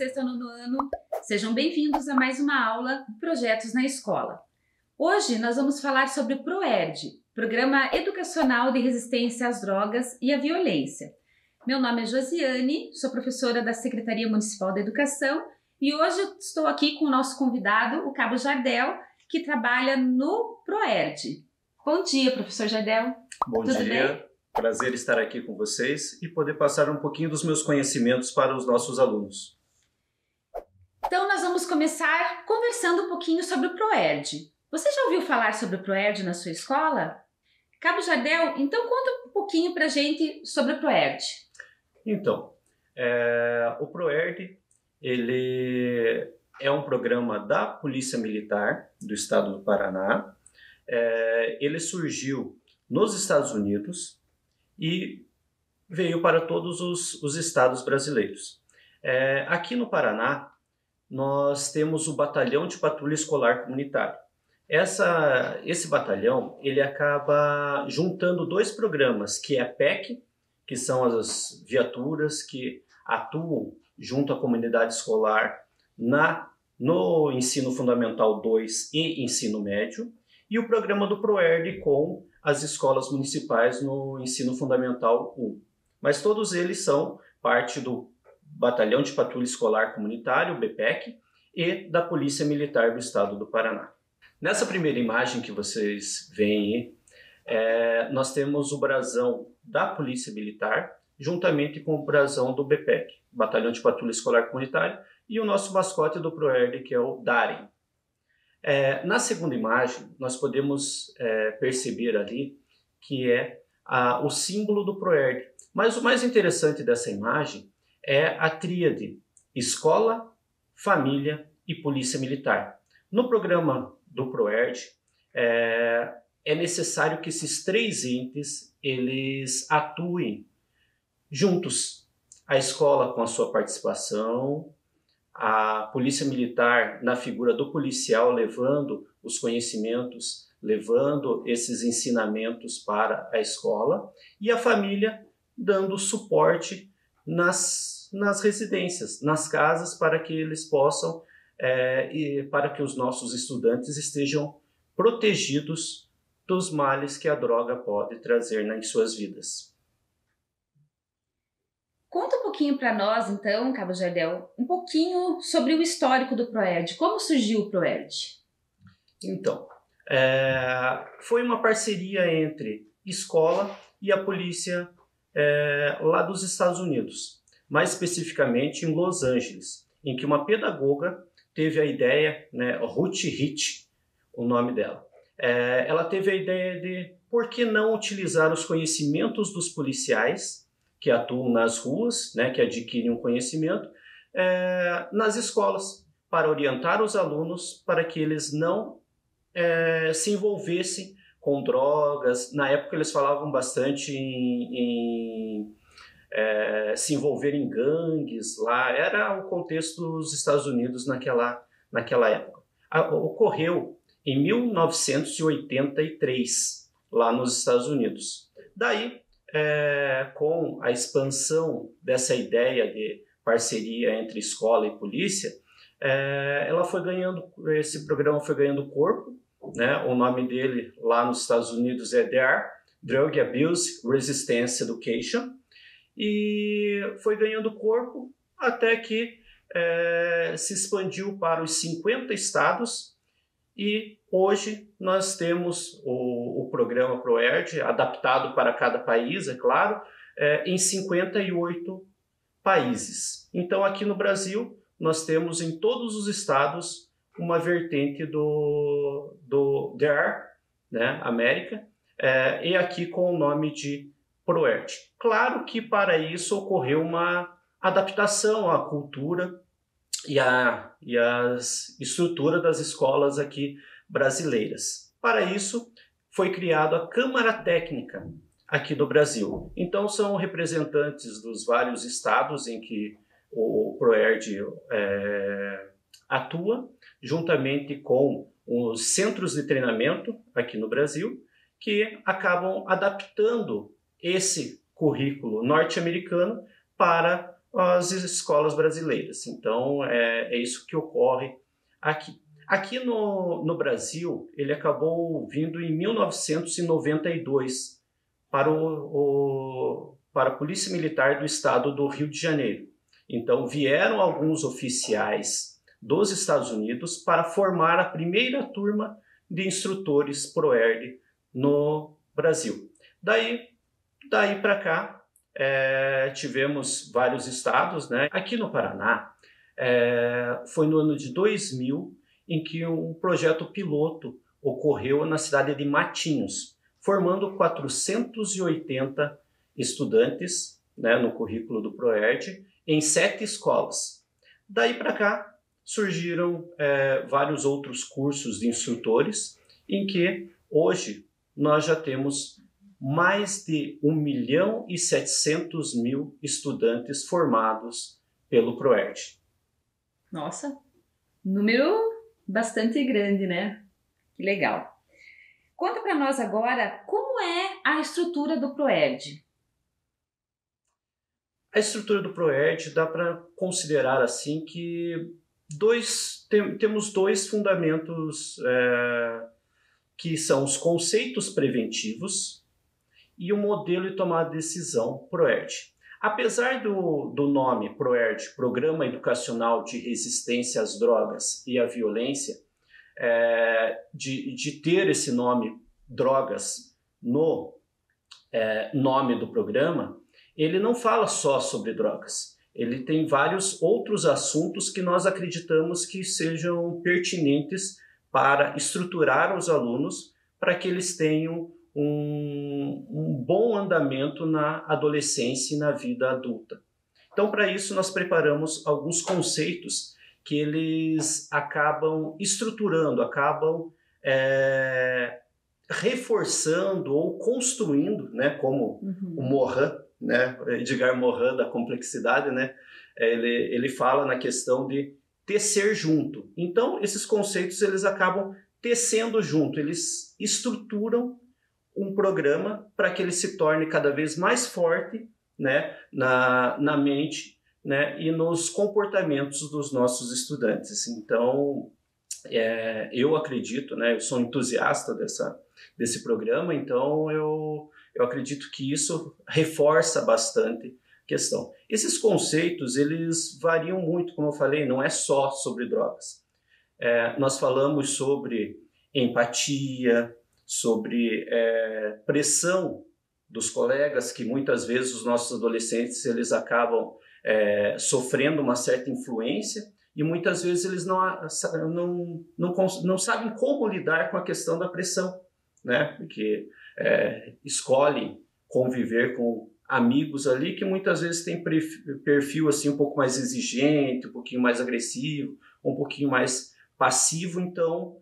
sexto ao nono ano, sejam bem-vindos a mais uma aula Projetos na Escola. Hoje nós vamos falar sobre o ProERD, Programa Educacional de Resistência às Drogas e à Violência. Meu nome é Josiane, sou professora da Secretaria Municipal da Educação e hoje eu estou aqui com o nosso convidado, o Cabo Jardel, que trabalha no ProERD. Bom dia, professor Jardel. Bom Tudo dia. bem? Prazer estar aqui com vocês e poder passar um pouquinho dos meus conhecimentos para os nossos alunos. Então, nós vamos começar conversando um pouquinho sobre o ProERD. Você já ouviu falar sobre o ProERD na sua escola? Cabo Jardel, então conta um pouquinho para a gente sobre o ProERD. Então, o ProERD ele é um programa da Polícia Militar do Estado do Paraná. Ele surgiu nos Estados Unidos e veio para todos os estados brasileiros. Aqui no Paraná, nós temos o Batalhão de Patrulha Escolar Comunitário. Esse batalhão ele acaba juntando dois programas, que é a PEC, que são as viaturas que atuam junto à comunidade escolar no Ensino Fundamental 2 e Ensino Médio, e o programa do ProERD com as escolas municipais no Ensino Fundamental 1. Mas todos eles são parte do Batalhão de Patrulha Escolar Comunitário, BPEC, e da Polícia Militar do Estado do Paraná. Nessa primeira imagem que vocês veem aí, nós temos o brasão da Polícia Militar, juntamente com o brasão do BPEC, Batalhão de Patrulha Escolar Comunitário, e o nosso mascote do ProERD, que é o Darem. Na segunda imagem, nós podemos perceber ali que é o símbolo do ProERD. Mas o mais interessante dessa imagem é a tríade escola, família e polícia militar. No programa do ProERD, é necessário que esses três entes eles atuem juntos. A escola com a sua participação, a polícia militar na figura do policial levando os conhecimentos, levando esses ensinamentos para a escola, e a família dando suporte nas residências, nas casas, para que eles possam, e para que os nossos estudantes estejam protegidos dos males que a droga pode trazer em suas vidas. Conta um pouquinho para nós, então, Cabo Jardel, um pouquinho sobre o histórico do ProERD. Como surgiu o ProERD? Então, foi uma parceria entre escola e a polícia lá dos Estados Unidos, mais especificamente em Los Angeles, em que uma pedagoga teve a ideia, Ruth Hitch, o nome dela. Ela teve a ideia de por que não utilizar os conhecimentos dos policiais que atuam nas ruas, que adquirem um conhecimento, nas escolas, para orientar os alunos para que eles não se envolvessem com drogas. Na época eles falavam bastante em se envolver em gangues lá. Era o contexto dos Estados Unidos naquela época. Ocorreu em 1983, lá nos Estados Unidos. Daí, com a expansão dessa ideia de parceria entre escola e polícia, esse programa foi ganhando corpo, O nome dele lá nos Estados Unidos é DARE, Drug Abuse Resistance Education, e foi ganhando corpo até que se expandiu para os 50 estados, e hoje nós temos o programa ProERD, adaptado para cada país, é claro, em 58 países. Então, aqui no Brasil, nós temos em todos os estados uma vertente do DARE, América, e aqui com o nome de ProERD. Claro que para isso ocorreu uma adaptação à cultura e a estrutura das escolas aqui brasileiras. Para isso, foi criada a Câmara Técnica aqui do Brasil. Então, são representantes dos vários estados em que o ProERD atua, juntamente com os centros de treinamento aqui no Brasil, que acabam adaptando esse currículo norte-americano para as escolas brasileiras. Então, é isso que ocorre aqui. Aqui no Brasil, ele acabou vindo em 1992 para a Polícia Militar do Estado do Rio de Janeiro. Então, vieram alguns oficiais dos Estados Unidos para formar a primeira turma de instrutores ProERD no Brasil. Daí para cá, tivemos vários estados, né? Aqui no Paraná, foi no ano de 2000 em que um projeto piloto ocorreu na cidade de Matinhos, formando 480 estudantes, né, no currículo do ProERD, em 7 escolas. Daí para cá, surgiram vários outros cursos de instrutores, em que hoje nós já temos mais de 1.700.000 estudantes formados pelo ProERD. Nossa, número bastante grande, né? Que legal. Conta para nós agora como é a estrutura do ProERD. A estrutura do ProERD dá para considerar assim que temos 2 fundamentos que são os conceitos preventivos e o modelo de tomada de decisão ProERD. Apesar do nome ProERD, Programa Educacional de Resistência às Drogas e à Violência, de ter esse nome drogas no nome do programa, ele não fala só sobre drogas. Ele tem vários outros assuntos que nós acreditamos que sejam pertinentes para estruturar os alunos para que eles tenham um bom andamento na adolescência e na vida adulta. Então, para isso, nós preparamos alguns conceitos que eles acabam estruturando, acabam reforçando ou construindo, né, como o Morin, né, Edgar Morin da complexidade, né, ele fala na questão de tecer junto. Então, esses conceitos eles acabam tecendo junto, eles estruturam um programa para que ele se torne cada vez mais forte, né, na mente, né, e nos comportamentos dos nossos estudantes. Então, eu acredito, né, eu sou entusiasta desse programa, então eu acredito que isso reforça bastante a questão. Esses conceitos, eles variam muito, como eu falei, não é só sobre drogas. Nós falamos sobre empatia, sobre pressão dos colegas, que muitas vezes os nossos adolescentes eles acabam sofrendo uma certa influência e muitas vezes eles não sabem como lidar com a questão da pressão, né? Porque escolhem conviver com amigos ali que muitas vezes têm perfil assim, um pouco mais exigente, um pouquinho mais agressivo, um pouquinho mais passivo, então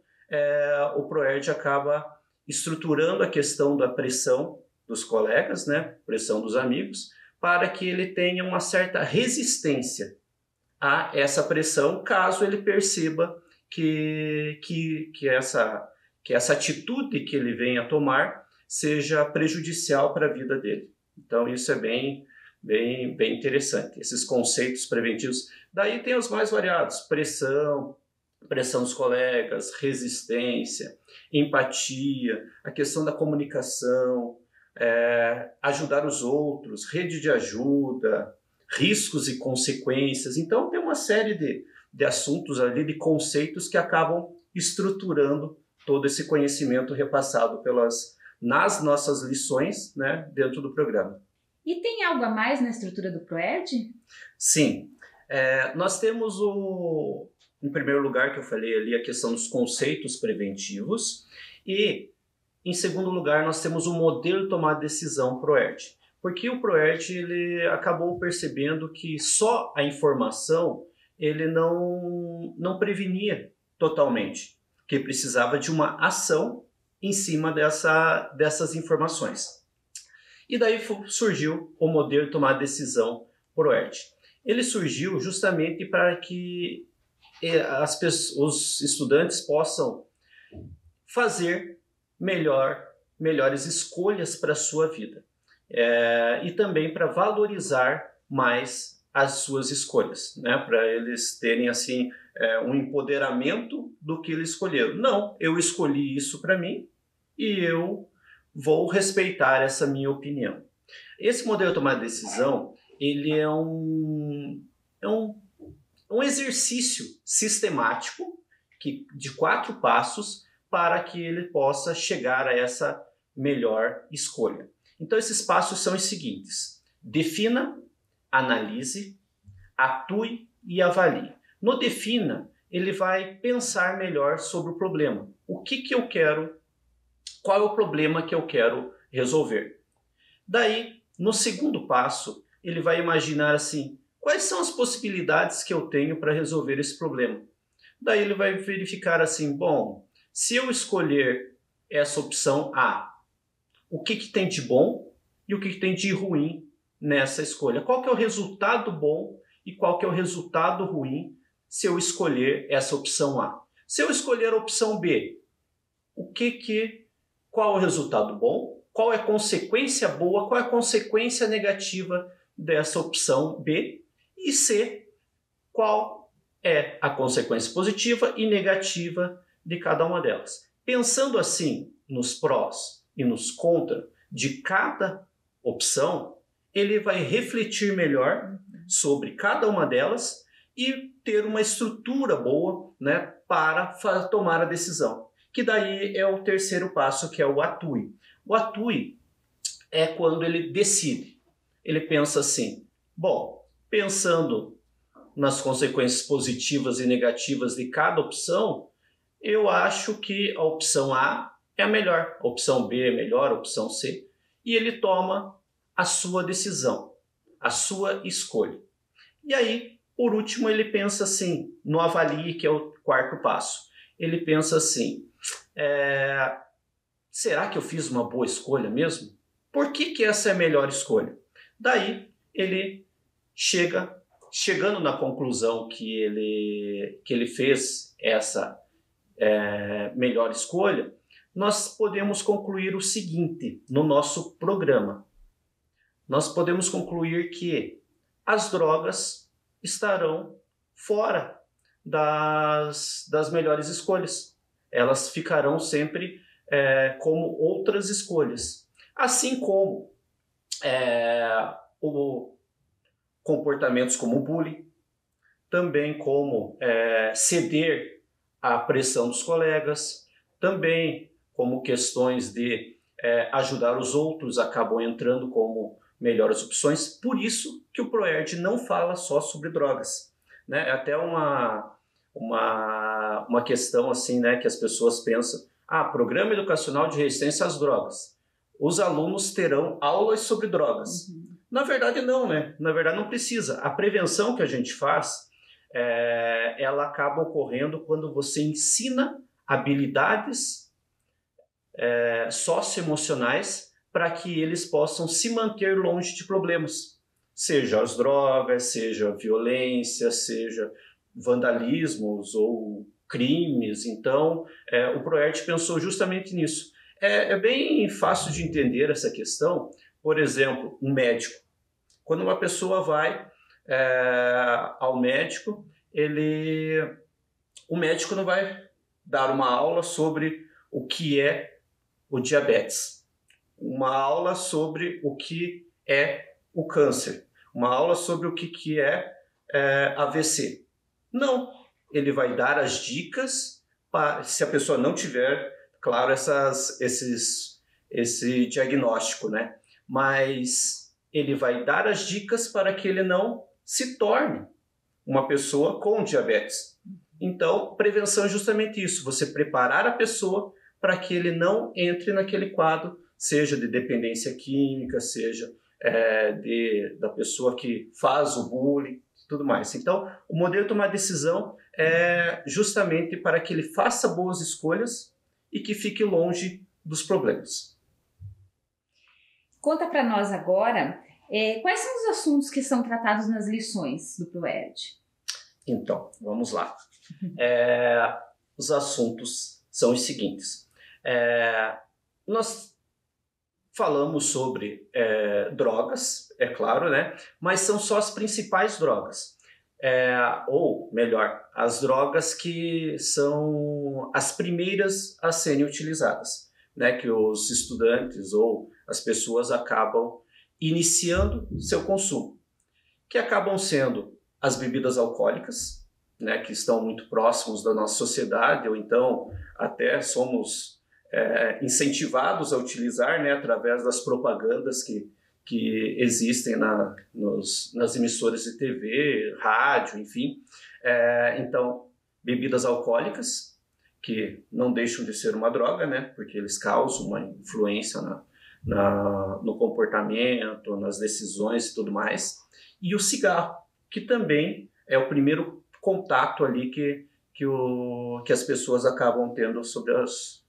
o ProERD acaba estruturando a questão da pressão dos colegas, né, pressão dos amigos, para que ele tenha uma certa resistência a essa pressão, caso ele perceba que essa atitude que ele venha a tomar seja prejudicial para a vida dele. Então isso é bem interessante, esses conceitos preventivos. Daí tem os mais variados, pressão dos colegas, resistência, empatia, a questão da comunicação, ajudar os outros, rede de ajuda, riscos e consequências. Então tem uma série de assuntos ali, de conceitos que acabam estruturando todo esse conhecimento repassado nas nossas lições, né, dentro do programa. E tem algo a mais na estrutura do ProERD? Sim. Nós temos em primeiro lugar, que eu falei ali, a questão dos conceitos preventivos e, em segundo lugar, nós temos o modelo de tomar decisão ProERD. Porque o ProERD ele acabou percebendo que só a informação ele não prevenia totalmente, que precisava de uma ação em cima dessas informações. E daí surgiu o modelo de tomar decisão ProERD. Ele surgiu justamente para que os estudantes possam fazer melhores escolhas para a sua vida. E também para valorizar mais as suas escolhas, né? Para eles terem assim um empoderamento do que eles escolheram. Não, eu escolhi isso para mim e eu vou respeitar essa minha opinião. Esse modelo de tomar decisão, ele é um exercício sistemático de 4 passos para que ele possa chegar a essa melhor escolha. Então, esses passos são os seguintes: defina, analise, atue e avalie. No defina, ele vai pensar melhor sobre o problema. O que eu quero, qual é o problema que eu quero resolver. Daí, no segundo passo, ele vai imaginar assim, quais são as possibilidades que eu tenho para resolver esse problema. Daí ele vai verificar assim, bom, se eu escolher essa opção A, o que tem de bom e o que tem de ruim nessa escolha? Qual que é o resultado bom e qual que é o resultado ruim se eu escolher essa opção A? Se eu escolher a opção B, qual é o resultado bom? Qual é a consequência boa? Qual é a consequência negativa dessa opção B? E C, qual é a consequência positiva e negativa de cada uma delas? Pensando assim nos prós e nos contras de cada opção, ele vai refletir melhor sobre cada uma delas e ter uma estrutura boa, né, para tomar a decisão. Que daí é o terceiro passo, que é o atue. O atue é quando ele decide. Ele pensa assim, bom, pensando nas consequências positivas e negativas de cada opção, eu acho que a opção A é a melhor, a opção B é melhor, a opção C. E ele toma a sua decisão, a sua escolha. E aí, por último, ele pensa assim, no avalie, que é o quarto passo. Ele pensa assim, será que eu fiz uma boa escolha mesmo? Por que essa é a melhor escolha? Daí, ele chegando na conclusão que ele fez essa melhor escolha, nós podemos concluir o seguinte no nosso programa. Nós podemos concluir que as drogas estarão fora das melhores escolhas. Elas ficarão sempre como outras escolhas. Assim como comportamentos como o bullying, também como ceder à pressão dos colegas, também como questões de ajudar os outros acabam entrando como melhores opções. Por isso que o ProERD não fala só sobre drogas, né? É até uma questão assim, né, que as pessoas pensam, programa educacional de resistência às drogas. Os alunos terão aulas sobre drogas. Uhum. Na verdade não, né? Na verdade não precisa. A prevenção que a gente faz, ela acaba ocorrendo quando você ensina habilidades socioemocionais para que eles possam se manter longe de problemas, seja as drogas, seja a violência, seja vandalismos ou crimes. Então, o ProERD pensou justamente nisso. É bem fácil de entender essa questão. Por exemplo, um médico. Quando uma pessoa vai ao médico, o médico não vai dar uma aula sobre o que é o diabetes, uma aula sobre o que é o câncer, uma aula sobre o que é AVC. Não, ele vai dar as dicas, se a pessoa não tiver, claro, esse diagnóstico, né? Mas ele vai dar as dicas para que ele não se torne uma pessoa com diabetes. Então, prevenção é justamente isso, você preparar a pessoa para que ele não entre naquele quadro, seja de dependência química, seja da pessoa que faz o bullying, tudo mais. Então, o modelo de tomar decisão é justamente para que ele faça boas escolhas e que fique longe dos problemas. Conta para nós agora, quais são os assuntos que são tratados nas lições do ProERD? Então, vamos lá. Os assuntos são os seguintes. Nós falamos sobre drogas, é claro, né? Mas são só as principais drogas. Ou melhor, as drogas que são as primeiras a serem utilizadas, né? Que os estudantes ou as pessoas acabam iniciando seu consumo, que acabam sendo as bebidas alcoólicas, né, que estão muito próximos da nossa sociedade, ou então até somos incentivados a utilizar, né, através das propagandas que existem nas emissoras de TV, rádio, enfim. Então, bebidas alcoólicas, que não deixam de ser uma droga, né, porque eles causam uma influência no comportamento, nas decisões e tudo mais. E o cigarro, que também é o primeiro contato ali que as pessoas acabam tendo sobre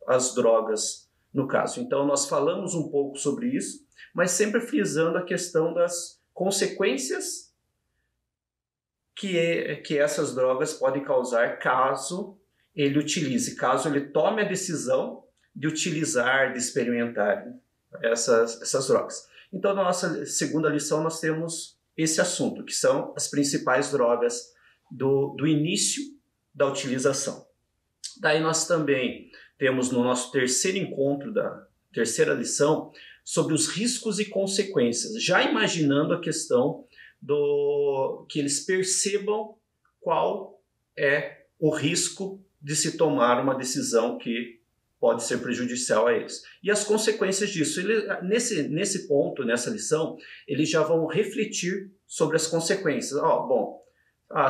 as drogas, no caso. Então, nós falamos um pouco sobre isso, mas sempre frisando a questão das consequências que essas drogas podem causar caso ele utilize, caso ele tome a decisão de utilizar, de experimentar essas drogas. Então, na nossa segunda lição, nós temos esse assunto, que são as principais drogas do início da utilização. Daí nós também temos no nosso terceiro encontro da terceira lição sobre os riscos e consequências, já imaginando a questão que eles percebam qual é o risco de se tomar uma decisão que pode ser prejudicial a eles. E as consequências disso. Nesse ponto, nessa lição, eles já vão refletir sobre as consequências.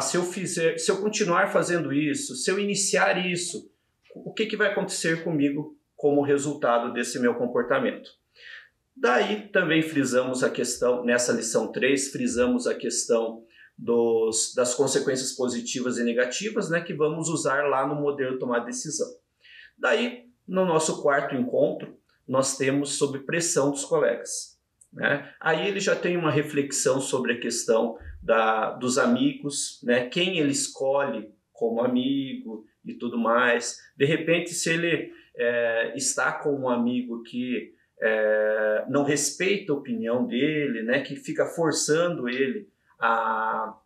Se eu continuar fazendo isso, se eu iniciar isso, o que vai acontecer comigo como resultado desse meu comportamento? Daí também frisamos a questão, nessa lição 3, frisamos a questão das consequências positivas e negativas, né, que vamos usar lá no modelo tomar decisão. Daí, no nosso quarto encontro, nós temos sobre pressão dos colegas, né? Aí ele já tem uma reflexão sobre a questão dos amigos, né? Quem ele escolhe como amigo e tudo mais. De repente, se ele está com um amigo que não respeita a opinião dele, né? Que fica forçando ele a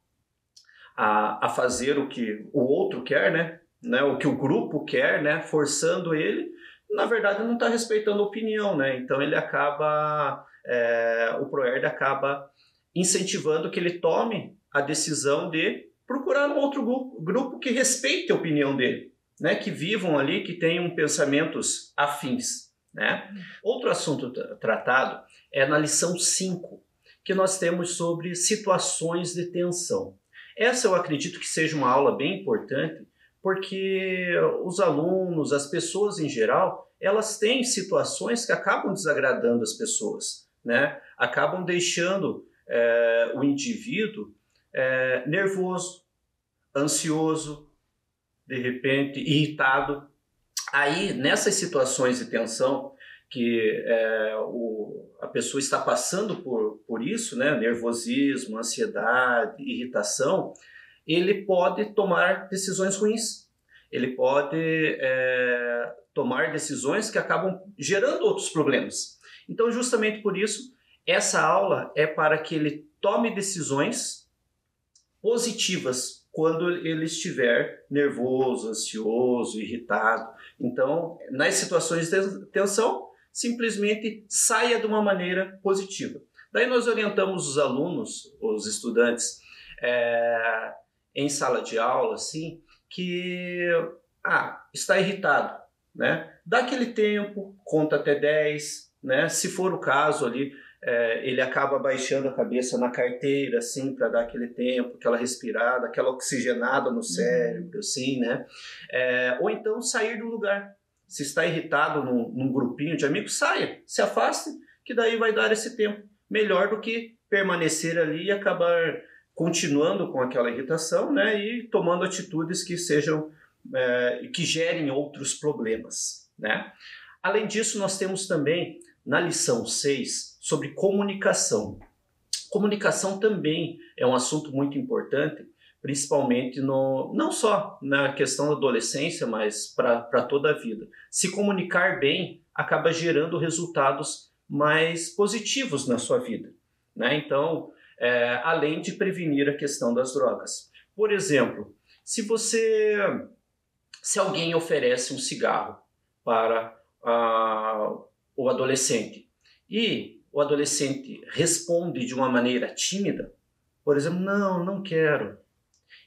fazer o que o outro quer, né? O que o grupo quer, né? Forçando ele, na verdade não está respeitando a opinião, né? Então ele acaba, o ProERD acaba incentivando que ele tome a decisão de procurar um outro grupo que respeite a opinião dele, né? Que vivam ali, que tenham pensamentos afins, né? Outro assunto tratado é na lição 5, que nós temos sobre situações de tensão. Essa eu acredito que seja uma aula bem importante, porque os alunos, as pessoas em geral, elas têm situações que acabam desagradando as pessoas, né? Acabam deixando o indivíduo nervoso, ansioso, de repente irritado. Aí, nessas situações de tensão, que a pessoa está passando por isso, né? Nervosismo, ansiedade, irritação, ele pode tomar decisões ruins. Ele pode tomar decisões que acabam gerando outros problemas. Então, justamente por isso, essa aula é para que ele tome decisões positivas quando ele estiver nervoso, ansioso, irritado. Então, nas situações de tensão, simplesmente saia de uma maneira positiva. Daí nós orientamos os alunos, os estudantes, em sala de aula, assim, que está irritado, né? Dá aquele tempo, conta até 10, né? Se for o caso ali, ele acaba baixando a cabeça na carteira, assim, para dar aquele tempo, aquela respirada, aquela oxigenada no cérebro, assim, né? Ou então sair do lugar. Se está irritado num grupinho de amigos, saia, se afaste, que daí vai dar esse tempo. Melhor do que permanecer ali e acabar continuando com aquela irritação, né, e tomando atitudes que sejam que gerem outros problemas, né? Além disso, nós temos também na lição 6 sobre comunicação. Comunicação também é um assunto muito importante, principalmente não só na questão da adolescência, mas para toda a vida. Se comunicar bem acaba gerando resultados mais positivos na sua vida, né? Então, além de prevenir a questão das drogas. Por exemplo, se alguém oferece um cigarro para o adolescente e o adolescente responde de uma maneira tímida, por exemplo, não quero.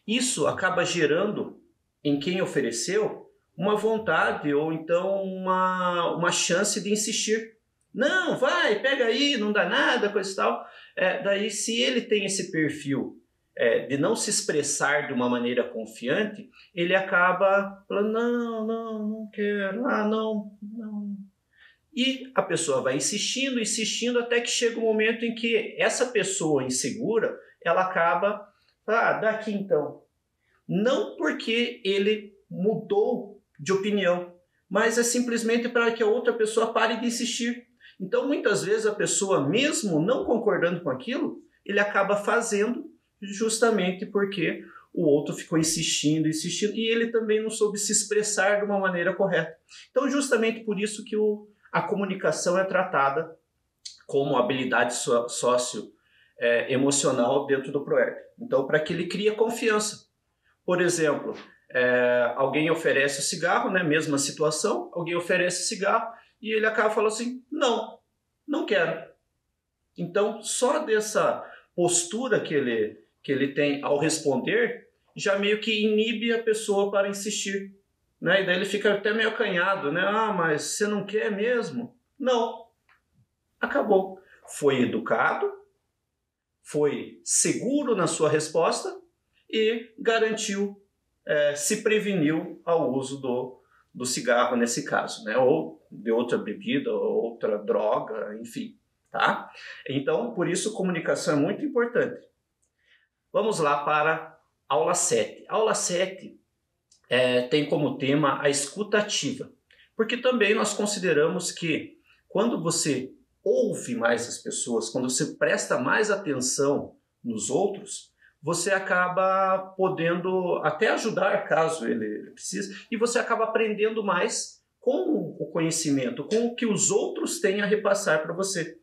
Isso acaba gerando em quem ofereceu uma vontade ou então uma chance de insistir. Não, vai, pega aí, não dá nada, coisa e tal. Daí, se ele tem esse perfil de não se expressar de uma maneira confiante, ele acaba falando, não quero, não. E a pessoa vai insistindo, até que chega um momento em que essa pessoa insegura, ela acaba, dá aqui então. Não porque ele mudou de opinião, mas é simplesmente para que a outra pessoa pare de insistir. Então, muitas vezes, a pessoa, mesmo não concordando com aquilo, ele acaba fazendo justamente porque o outro ficou insistindo, e ele também não soube se expressar de uma maneira correta. Então, justamente por isso que a comunicação é tratada como habilidade socioemocional dentro do ProERD. Então, para que ele crie confiança. Por exemplo, alguém oferece o cigarro, né? Mesma situação, alguém oferece o cigarro e ele acaba falando assim, não quero. Então, só dessa postura que ele tem ao responder, já meio que inibe a pessoa para insistir. Né? E daí ele fica até meio acanhado, né? Mas você não quer mesmo? Não. Acabou. Foi educado, foi seguro na sua resposta e garantiu, se preveniu ao uso do cigarro nesse caso, né? Ou de outra bebida, ou outra droga, enfim. Tá? Então, por isso, comunicação é muito importante. Vamos lá para a aula 7. A aula 7 tem como tema a escuta ativa, porque também nós consideramos que quando você ouve mais as pessoas, quando você presta mais atenção nos outros, você acaba podendo até ajudar caso ele precise, e você acaba aprendendo mais com o conhecimento, com o que os outros têm a repassar para você.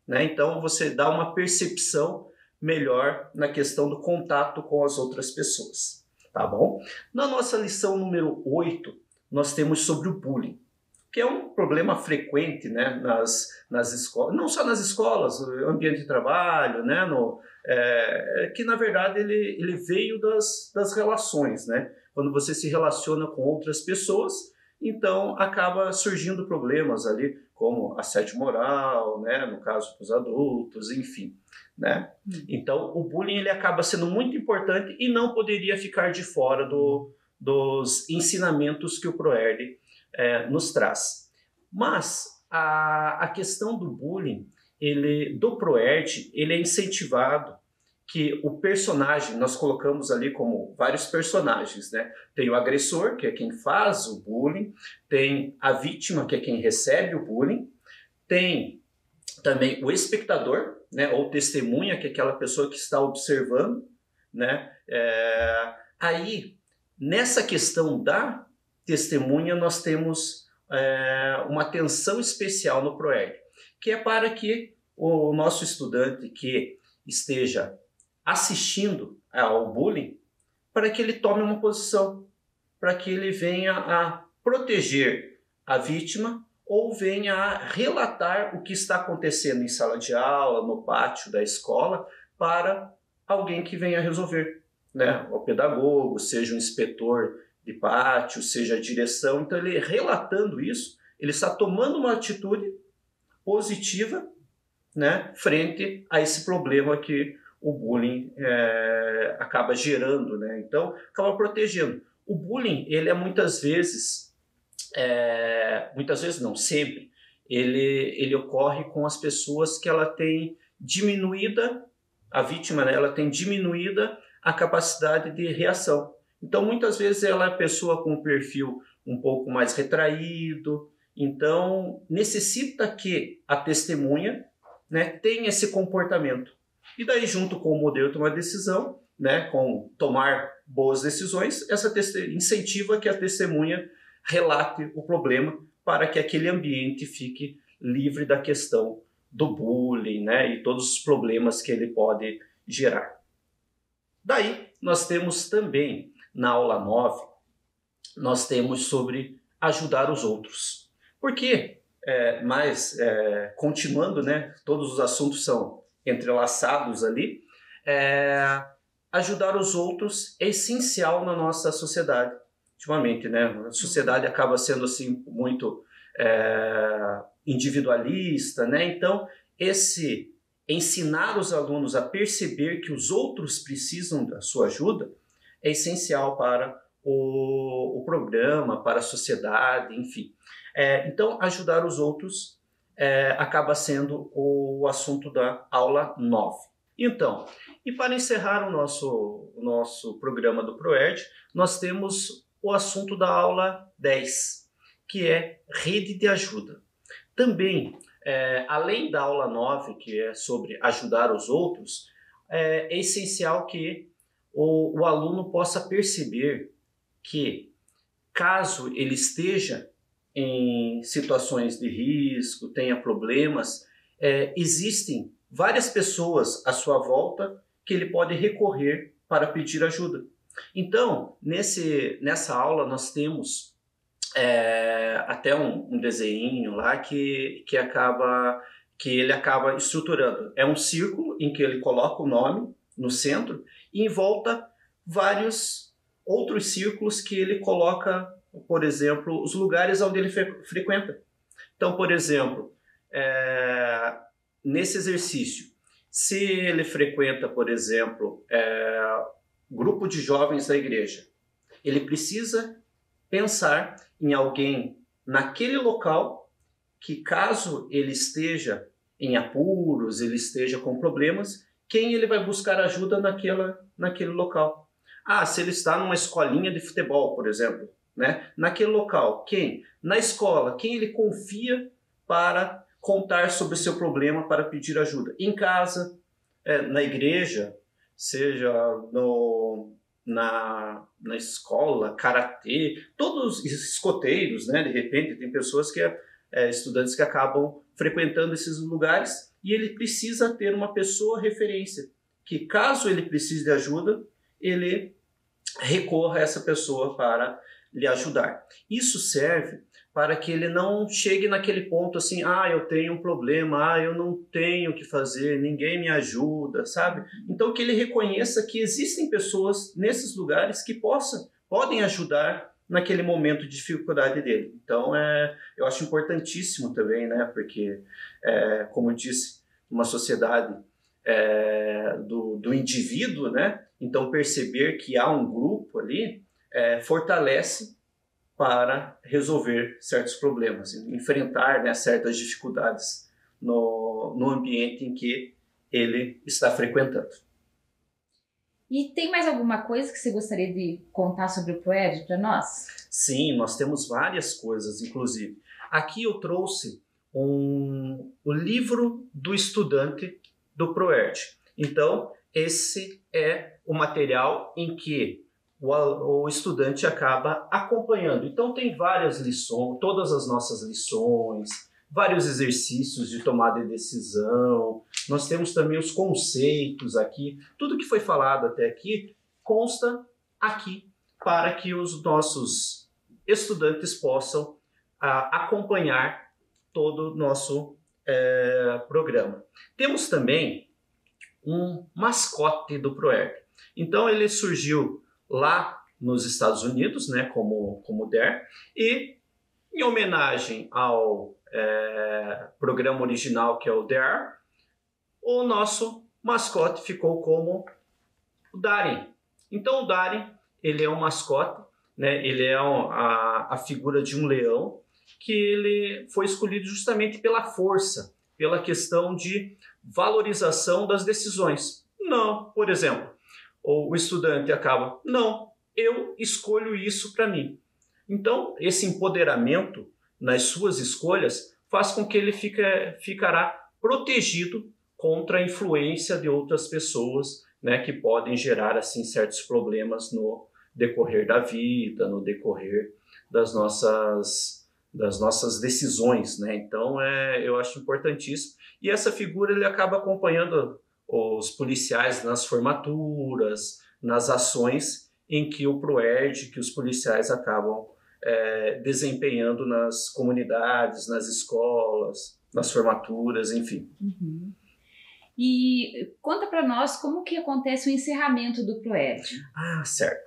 Né? Então você dá uma percepção melhor na questão do contato com as outras pessoas. Tá bom? Na nossa lição número 8, nós temos sobre o bullying, que é um problema frequente, né, nas escolas, não só nas escolas, no ambiente de trabalho, né, que na verdade ele veio das relações, né? Quando você se relaciona com outras pessoas, então acaba surgindo problemas ali, como assédio moral, né, no caso dos adultos, enfim. Né? Então, o bullying ele acaba sendo muito importante e não poderia ficar de fora dos ensinamentos que o ProERD nos traz. Mas a questão do bullying, do ProERD, ele é incentivado que o personagem, nós colocamos ali como vários personagens, né? Tem o agressor, que é quem faz o bullying, tem a vítima, que é quem recebe o bullying, tem também o espectador, né, ou testemunha, que é aquela pessoa que está observando, né? Aí, nessa questão da testemunha, nós temos uma atenção especial no ProERD, que é para que o nosso estudante que esteja assistindo ao bullying, para que ele tome uma posição, para que ele venha a proteger a vítima ou venha a relatar o que está acontecendo em sala de aula, no pátio da escola, para alguém que venha resolver, né? O pedagogo, seja o inspetor de pátio, seja a direção. Então, ele relatando isso, ele está tomando uma atitude positiva, né, frente a esse problema que o bullying acaba gerando, né? Então, acaba protegendo. O bullying, ele é muitas vezes não, sempre, ele ocorre com as pessoas que ela tem diminuída, a vítima, né, ela tem diminuída a capacidade de reação. Então, muitas vezes ela é pessoa com um perfil um pouco mais retraído, então necessita que a testemunha, né, tenha esse comportamento. E daí, junto com o modelo de tomar decisão, né, com tomar boas decisões, incentiva que a testemunha relate o problema para que aquele ambiente fique livre da questão do bullying, né, e todos os problemas que ele pode gerar. Daí, nós temos também, na aula 9, nós temos sobre ajudar os outros. Por quê? Continuando, né, todos os assuntos são entrelaçados ali, ajudar os outros é essencial na nossa sociedade. Ultimamente, né, a sociedade acaba sendo assim muito individualista, né? Então, ensinar os alunos a perceber que os outros precisam da sua ajuda é essencial para o programa, para a sociedade, enfim. Então, ajudar os outros acaba sendo o assunto da aula 9. Então, e para encerrar o nosso programa do ProERD, nós temos o assunto da aula 10, que é rede de ajuda. Também, além da aula 9, que é sobre ajudar os outros, é essencial que o aluno possa perceber que, caso ele esteja em situações de risco, tenha problemas, existem várias pessoas à sua volta que ele pode recorrer para pedir ajuda. Então, nessa aula nós temos até um desenho lá que ele acaba estruturando. É um círculo em que ele coloca o nome no centro e em volta vários outros círculos que ele coloca, por exemplo, os lugares onde ele frequenta. Então, por exemplo, nesse exercício, se ele frequenta, por exemplo, grupo de jovens da igreja, ele precisa pensar em alguém naquele local que, caso ele esteja em apuros, ele esteja com problemas, quem ele vai buscar ajuda naquele local. Se ele está numa escolinha de futebol, por exemplo, né? Naquele local, quem? Na escola, quem ele confia para contar sobre o seu problema, para pedir ajuda? Em casa, na igreja, seja na escola, karatê, todos os escoteiros, né? De repente tem pessoas estudantes que acabam frequentando esses lugares e ele precisa ter uma pessoa referência, que caso ele precise de ajuda, ele recorra a essa pessoa para lhe ajudar. Isso serve para que ele não chegue naquele ponto assim, eu tenho um problema, eu não tenho o que fazer, ninguém me ajuda, sabe? Então que ele reconheça que existem pessoas nesses lugares que podem ajudar naquele momento de dificuldade dele. Então eu acho importantíssimo também, né? Porque, como eu disse, uma sociedade do indivíduo, né? Então perceber que há um grupo ali fortalece para resolver certos problemas, enfrentar, né, certas dificuldades no ambiente em que ele está frequentando. E tem mais alguma coisa que você gostaria de contar sobre o ProERD para nós? Sim, nós temos várias coisas, inclusive. Aqui eu trouxe o livro do estudante do ProERD. Então, esse é o material em que o estudante acaba acompanhando. Então tem várias lições, todas as nossas lições, vários exercícios de tomada de decisão, nós temos também os conceitos aqui, tudo que foi falado até aqui consta aqui para que os nossos estudantes possam acompanhar todo o nosso programa. Temos também um mascote do ProERD. Então ele surgiu lá nos Estados Unidos, né, como DARE, e em homenagem ao programa original, que é o DARE, o nosso mascote ficou como o Darin. Então o Darin, ele é um mascote, né, ele é a figura de um leão, que ele foi escolhido justamente pela força, pela questão de valorização das decisões. Não, por exemplo, o estudante acaba, não, eu escolho isso para mim. Então, esse empoderamento nas suas escolhas faz com que ele ficará protegido contra a influência de outras pessoas, né, que podem gerar assim, certos problemas no decorrer da vida, no decorrer das nossas das nossas decisões, né? Então, eu acho importantíssimo. E essa figura ele acaba acompanhando os policiais nas formaturas, nas ações em que o ProERD, que os policiais acabam desempenhando nas comunidades, nas escolas, nas formaturas, enfim. Uhum. E conta para nós como que acontece o encerramento do ProERD. Ah, certo.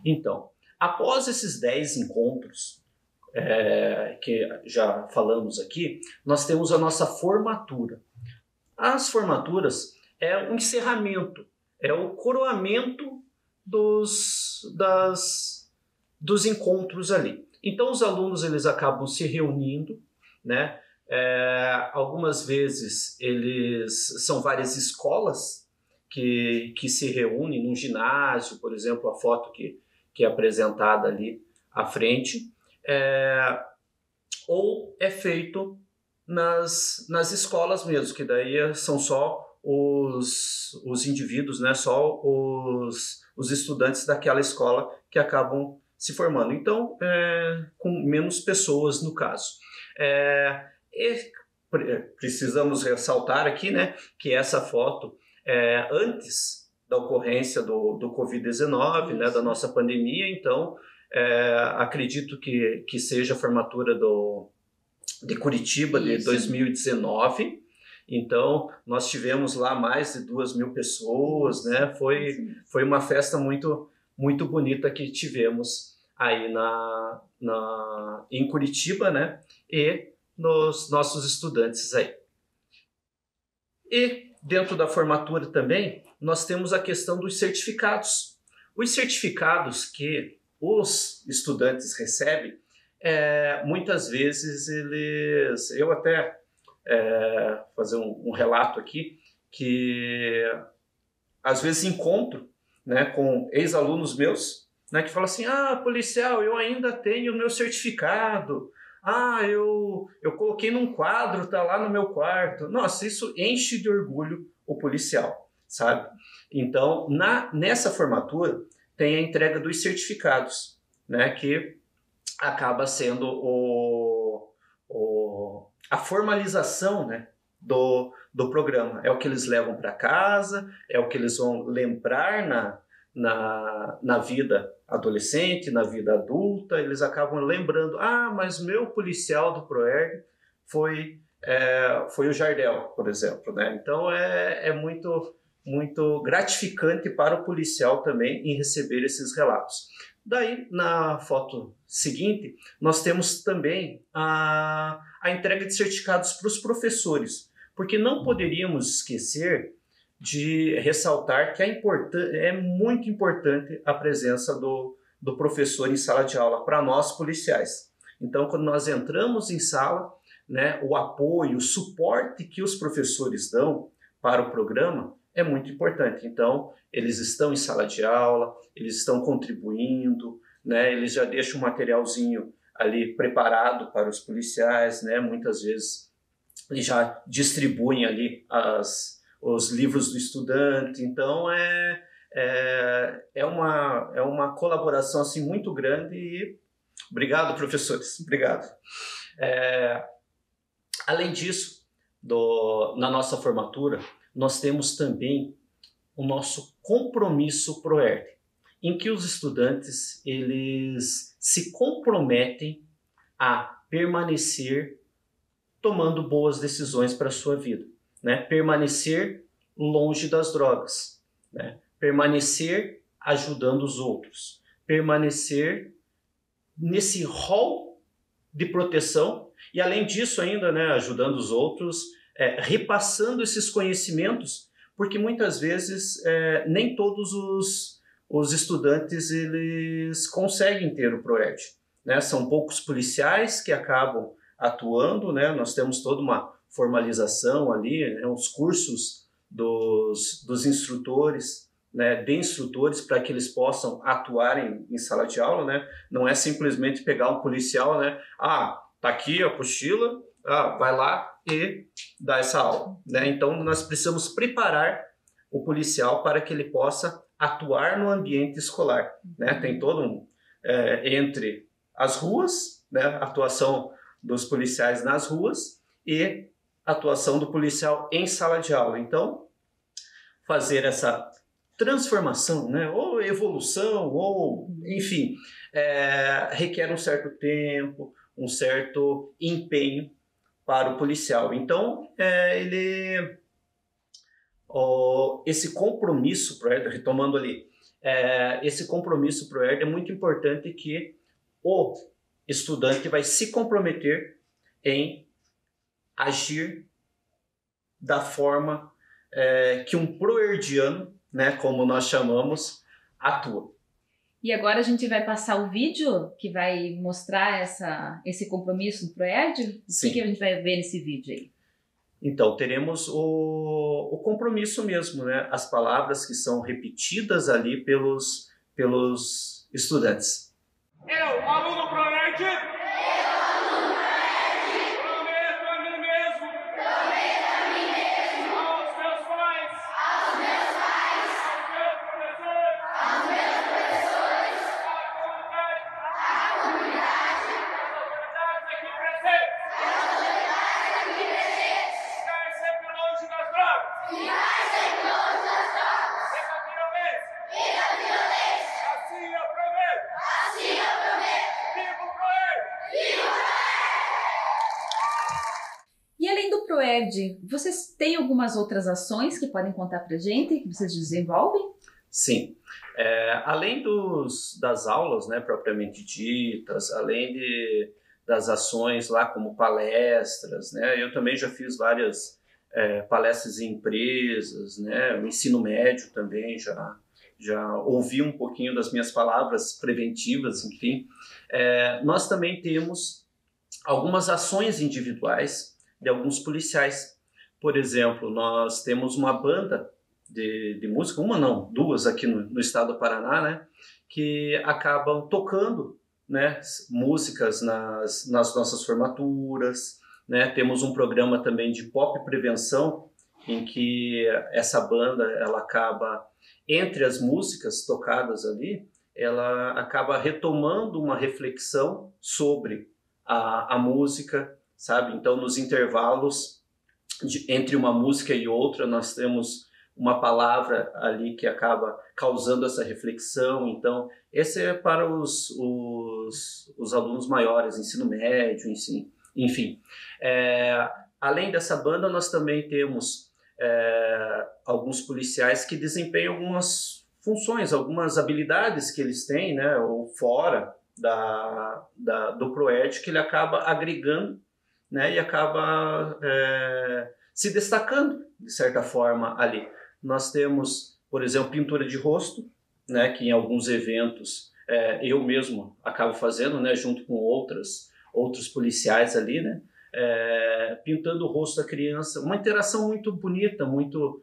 Então, após esses 10 encontros, que já falamos aqui, nós temos a nossa formatura. As formaturas é um encerramento, é o coroamento dos encontros ali. Então os alunos eles acabam se reunindo, né? Algumas vezes são várias escolas que se reúnem num ginásio, por exemplo, a foto que é apresentada ali à frente, ou é feito nas escolas mesmo, que daí são só os indivíduos, né? Só os estudantes daquela escola que acabam se formando. Então, com menos pessoas no caso. Precisamos ressaltar aqui, né, que essa foto antes da ocorrência do Covid-19, né, da nossa pandemia. Então, acredito que seja a formatura de Curitiba de 2019. Então, nós tivemos lá mais de 2.000 pessoas, né? Foi uma festa muito, muito bonita que tivemos aí em Curitiba, né? E nos nossos estudantes aí. E dentro da formatura também, nós temos a questão dos certificados. Os certificados que os estudantes recebem, muitas vezes eu até fazer um relato aqui, que às vezes encontro, né, com ex-alunos meus, né, que falam assim: policial, eu ainda tenho o meu certificado, eu coloquei num quadro, tá lá no meu quarto. Nossa, isso enche de orgulho o policial, sabe? Então, nessa formatura tem a entrega dos certificados, né, que acaba sendo a formalização, né, do programa. É o que eles levam para casa, é o que eles vão lembrar na vida adolescente, na vida adulta. Eles acabam lembrando: mas meu policial do ProERD foi o Jardel, por exemplo, né? Então é muito, muito gratificante para o policial também em receber esses relatos. Daí, na foto seguinte, nós temos também a entrega de certificados para os professores, porque não poderíamos esquecer de ressaltar que é muito importante a presença do professor em sala de aula para nós policiais. Então, quando nós entramos em sala, né, o apoio, o suporte que os professores dão para o programa é muito importante. Então, eles estão em sala de aula, eles estão contribuindo, né? Eles já deixam um materialzinho ali preparado para os policiais, né? Muitas vezes eles já distribuem ali os livros do estudante. Então, é uma colaboração assim, muito grande. E obrigado, professores. Obrigado. Além disso, na nossa formatura, nós temos também o nosso compromisso ProERD, em que os estudantes eles se comprometem a permanecer tomando boas decisões para a sua vida, né? Permanecer longe das drogas, né? Permanecer ajudando os outros, permanecer nesse rol de proteção e, além disso ainda, né, ajudando os outros, repassando esses conhecimentos, porque muitas vezes nem todos os estudantes eles conseguem ter o ProERD, né? São poucos policiais que acabam atuando, né? Nós temos toda uma formalização ali, né? Os cursos dos instrutores, né? De instrutores, para que eles possam atuar em sala de aula, né? Não é simplesmente pegar um policial, né? Tá aqui a apostila, vai lá e dá essa aula, né? Então nós precisamos preparar o policial para que ele possa atuar no ambiente escolar, né? Tem todo entre as ruas, né? Atuação dos policiais nas ruas e atuação do policial em sala de aula. Então, fazer essa transformação, né, ou evolução, ou enfim, requer um certo tempo, um certo empenho para o policial. Então, esse compromisso ProERD, retomando ali, esse compromisso ProERD é muito importante, que o estudante vai se comprometer em agir da forma que um proerdiano, né, como nós chamamos, atua. E agora a gente vai passar o vídeo que vai mostrar esse compromisso do ProERD? O que a gente vai ver nesse vídeo aí? Então, teremos o compromisso mesmo, né? As palavras que são repetidas ali pelos estudantes. Eu, aluno ProERD, prometo a mim mesmo, aos meus pais, aos meus professores, à comunidade, às autoridades aqui presentes, ficar sempre longe das drogas, e da violência. Assim eu prometo. Viva o ProERD! E além do ProERD, vocês têm algumas outras ações que podem contar pra gente, que vocês desenvolvem? Sim. Além das aulas, né, propriamente ditas, além das ações lá como palestras, né, eu também já fiz várias palestras em empresas, né, o ensino médio também já ouvi um pouquinho das minhas palavras preventivas, enfim. Nós também temos algumas ações individuais de alguns policiais. Por exemplo, nós temos uma banda de música, uma não, duas aqui no estado do Paraná, né, que acabam tocando, né, músicas nas nossas formaturas, né. Temos um programa também de pop prevenção, em que essa banda, ela acaba, entre as músicas tocadas ali, ela acaba retomando uma reflexão sobre a música, sabe? Então, nos intervalos entre uma música e outra, nós temos uma palavra ali que acaba causando essa reflexão. Então, esse é para os alunos maiores, ensino médio, enfim. Além dessa banda, nós também temos alguns policiais que desempenham algumas funções, algumas habilidades que eles têm, né, ou fora do ProERD, que ele acaba agregando, né, e acaba se destacando, de certa forma, ali. Nós temos, por exemplo, pintura de rosto, né, que em alguns eventos eu mesmo acabo fazendo, né, junto com outros policiais ali, né, pintando o rosto da criança. Uma interação muito bonita, muito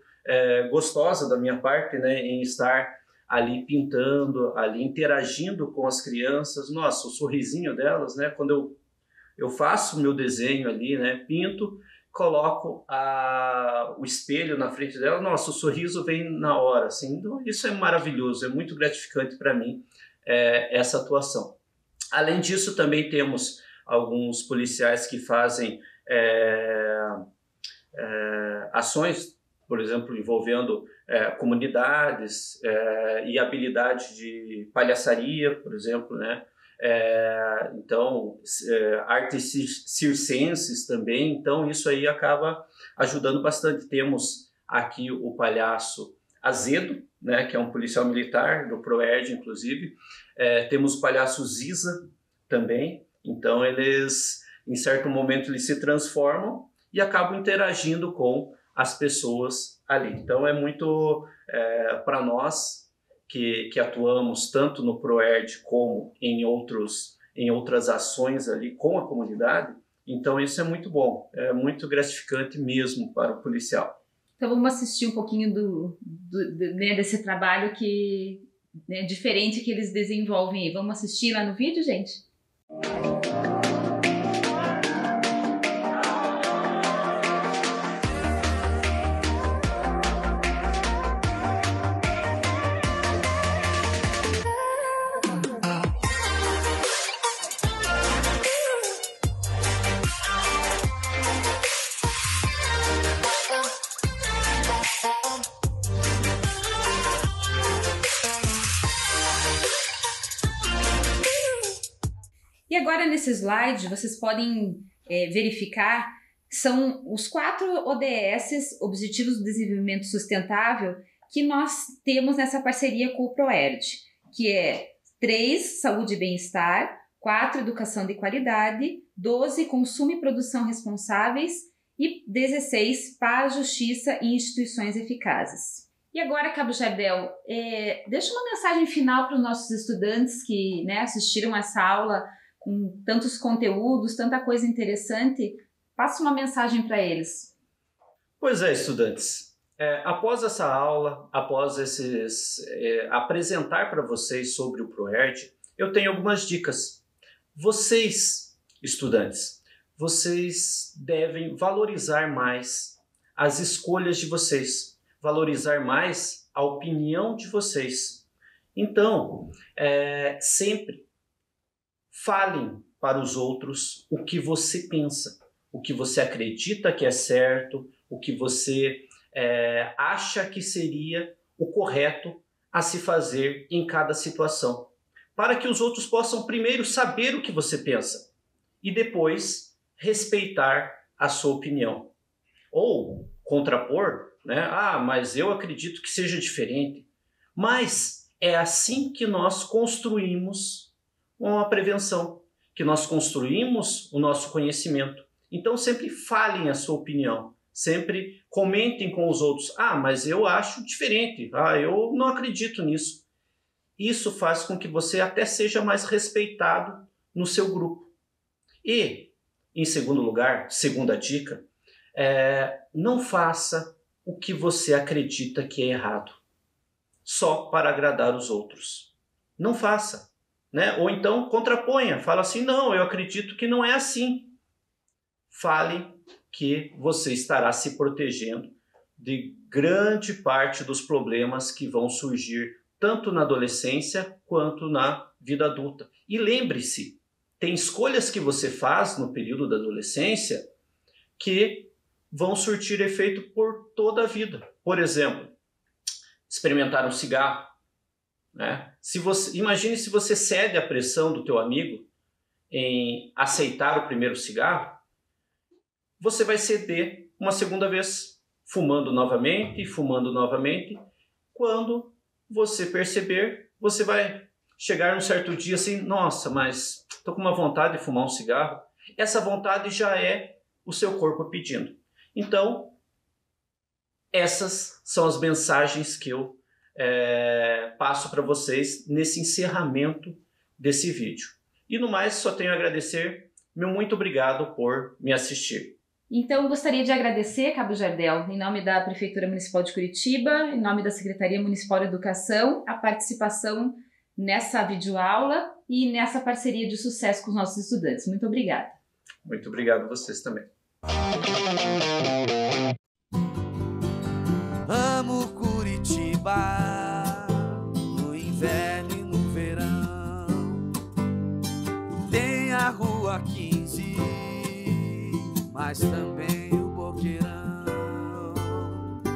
gostosa da minha parte, né, em estar ali pintando, ali interagindo com as crianças. Nossa, o sorrisinho delas, né, quando eu faço o meu desenho ali, né, pinto, coloco o espelho na frente dela, nossa, o sorriso vem na hora, assim. Então, isso é maravilhoso, é muito gratificante para mim, essa atuação. Além disso, também temos alguns policiais que fazem ações, por exemplo, envolvendo comunidades e habilidade de palhaçaria, por exemplo, né? Então, artes circenses também. Então, isso aí acaba ajudando bastante. Temos aqui o palhaço Azedo, né, que é um policial militar do ProERD, inclusive. Temos o palhaço Ziza também. Então, eles, em certo momento, eles se transformam e acabam interagindo com as pessoas ali. Então, é muito para nós que atuamos tanto no ProERD como em outras ações ali com a comunidade. Então, isso é muito bom, é muito gratificante mesmo para o policial. Então, vamos assistir um pouquinho né, desse trabalho né, diferente que eles desenvolvem. Vamos assistir lá no vídeo, gente? agora nesse slide vocês podem verificar que são os 4 ODS, Objetivos do Desenvolvimento Sustentável, que nós temos nessa parceria com o ProERD, que é 3, Saúde e Bem-Estar, 4, Educação de Qualidade, 12, Consumo e Produção Responsáveis e 16, Paz, Justiça e Instituições Eficazes. E agora, Cabo Jardel, deixa uma mensagem final para os nossos estudantes que, né, assistiram essa aula com tantos conteúdos, tanta coisa interessante. Passa uma mensagem para eles. Pois é, estudantes. Após essa aula, após apresentar para vocês sobre o ProERD, eu tenho algumas dicas. Vocês, estudantes, vocês devem valorizar mais as escolhas de vocês, valorizar mais a opinião de vocês. Então, sempre falem para os outros o que você pensa, o que você acredita que é certo, o que você acha que seria o correto a se fazer em cada situação, para que os outros possam primeiro saber o que você pensa e depois respeitar a sua opinião. Ou contrapor, né? Mas eu acredito que seja diferente. Mas é assim que nós construímos uma prevenção, que nós construímos o nosso conhecimento. Então sempre falem a sua opinião, sempre comentem com os outros. Mas eu acho diferente, eu não acredito nisso. Isso faz com que você até seja mais respeitado no seu grupo. E, em segundo lugar, segunda dica, não faça o que você acredita que é errado, só para agradar os outros. Não faça, né? Ou então contraponha, fala assim, não, eu acredito que não é assim. Fale que você estará se protegendo de grande parte dos problemas que vão surgir tanto na adolescência quanto na vida adulta. E lembre-se, tem escolhas que você faz no período da adolescência que vão surtir efeito por toda a vida. Por exemplo, experimentar um cigarro, né? Imagine se você cede à pressão do teu amigo em aceitar o primeiro cigarro, você vai ceder uma segunda vez, fumando novamente. Quando você perceber, você vai chegar num certo dia assim, nossa, mas estou com uma vontade de fumar um cigarro. Essa vontade já é o seu corpo pedindo. Então, essas são as mensagens que eu passo para vocês nesse encerramento desse vídeo. E no mais, só tenho a agradecer. Meu muito obrigado por me assistir. Então, gostaria de agradecer, Cabo Jardel, em nome da Prefeitura Municipal de Curitiba, em nome da Secretaria Municipal de Educação, a participação nessa videoaula e nessa parceria de sucesso com os nossos estudantes. Muito obrigada. Muito obrigado a vocês também. Amo Curitiba, no inverno e no verão. Tem a Rua 15, mas também o Boqueirão.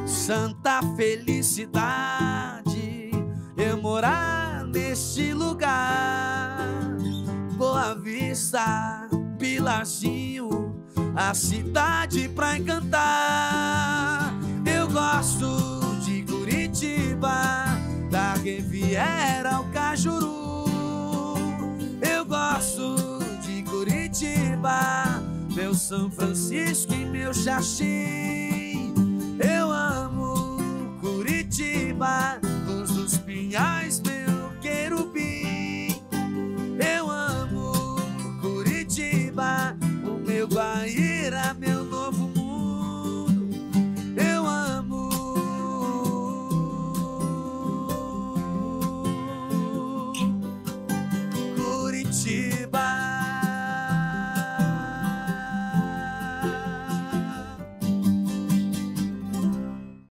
Santa felicidade eu morar neste lugar. Boa Vista, Pilarzinho, a cidade pra encantar. Eu gosto de Curitiba, da Riviera ao Cajuru. Eu gosto de Curitiba, meu São Francisco e meu Xaxim.